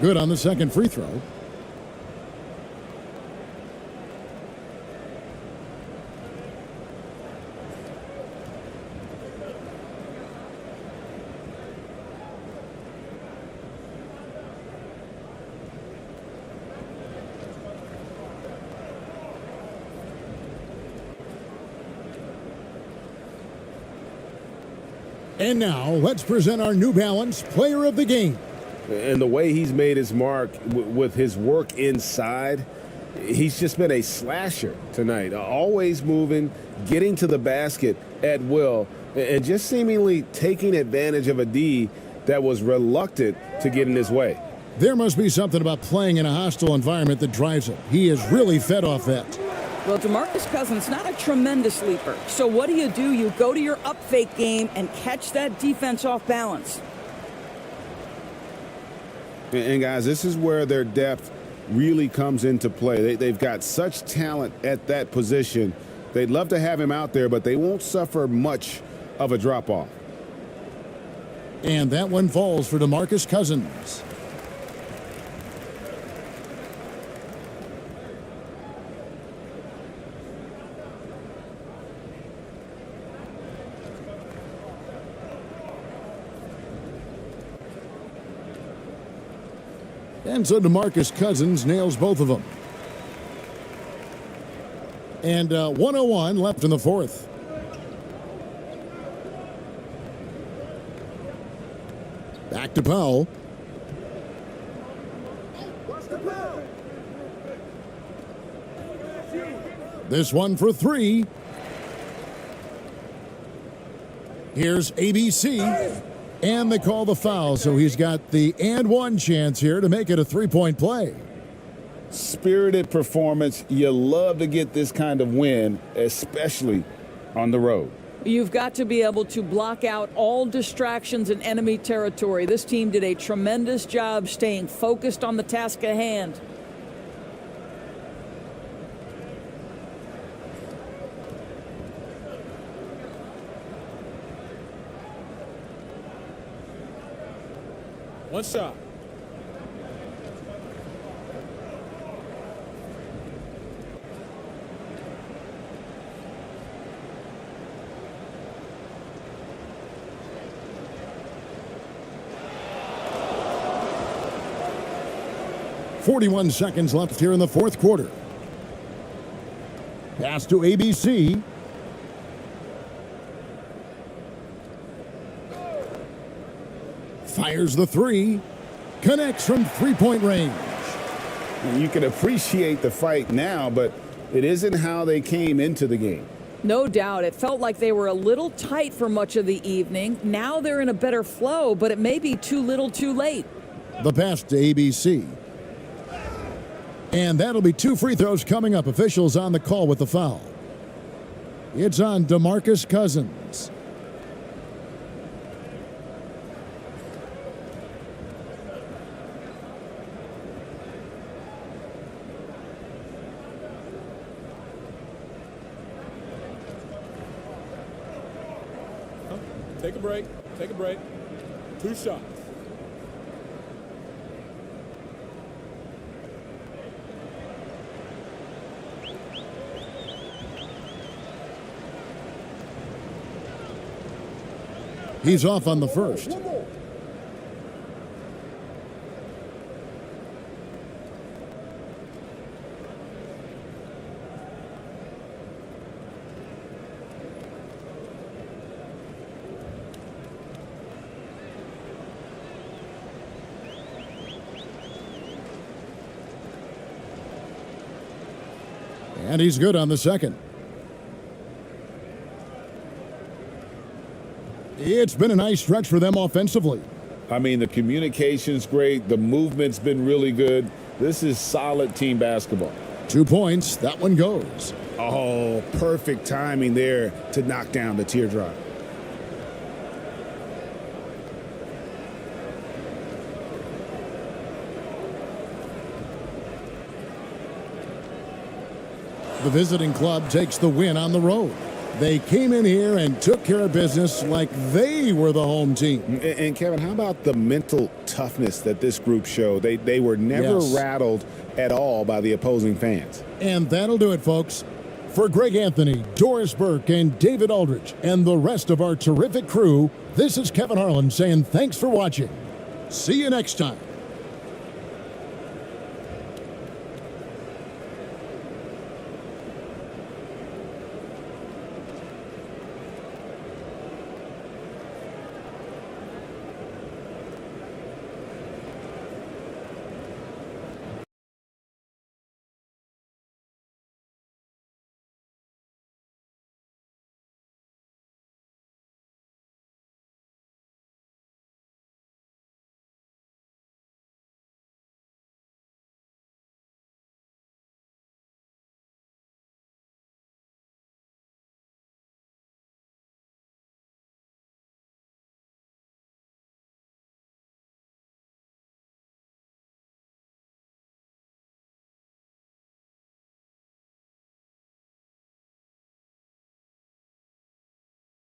Good on the second free throw. And now, let's present our New Balance Player of the Game. And the way he's made his mark with his work inside, he's just been a slasher tonight. Always moving, getting to the basket at will, and just seemingly taking advantage of a D that was reluctant to get in his way. There must be something about playing in a hostile environment that drives him. He is really fed off that. Well, DeMarcus Cousins, not a tremendous leaper. So what do? You go to your up fake game and catch that defense off balance. And guys, this is where their depth really comes into play. They've got such talent at that position. They'd love to have him out there, but they won't suffer much of a drop-off. And that one falls for DeMarcus Cousins. And so DeMarcus Cousins nails both of them. And 1:01 left in the fourth. Back to Powell. This one for three. Here's ABC. And they call the foul, so he's got the and one chance here to make it a three-point play. Spirited performance. You love to get this kind of win, especially on the road. You've got to be able to block out all distractions in enemy territory. This team did a tremendous job staying focused on the task at hand. One shot. .41 seconds left here in the fourth quarter. Pass to ABC. Fires the three. Connects from three-point range. You can appreciate the fight now, but it isn't how they came into the game. No doubt. It felt like they were a little tight for much of the evening. Now they're in a better flow, but it may be too little too late. The pass to ABC. And that'll be 2 free throws coming up. Officials on the call with the foul. It's on DeMarcus Cousins. Take a break. Take a break. 2 shots. He's off on the first. And he's good on the second. It's been a nice stretch for them offensively. I mean, the communication's great. The movement's been really good. This is solid team basketball. 2 points. That one goes. Oh, perfect timing there to knock down the teardrop. The visiting club takes the win on the road. They came in here and took care of business like they were the home team. And Kevin, how about the mental toughness that this group showed? They were never rattled at all by the opposing fans. And that'll do it, folks. For Greg Anthony, Doris Burke, and David Aldridge, and the rest of our terrific crew, this is Kevin Harlan saying thanks for watching. See you next time.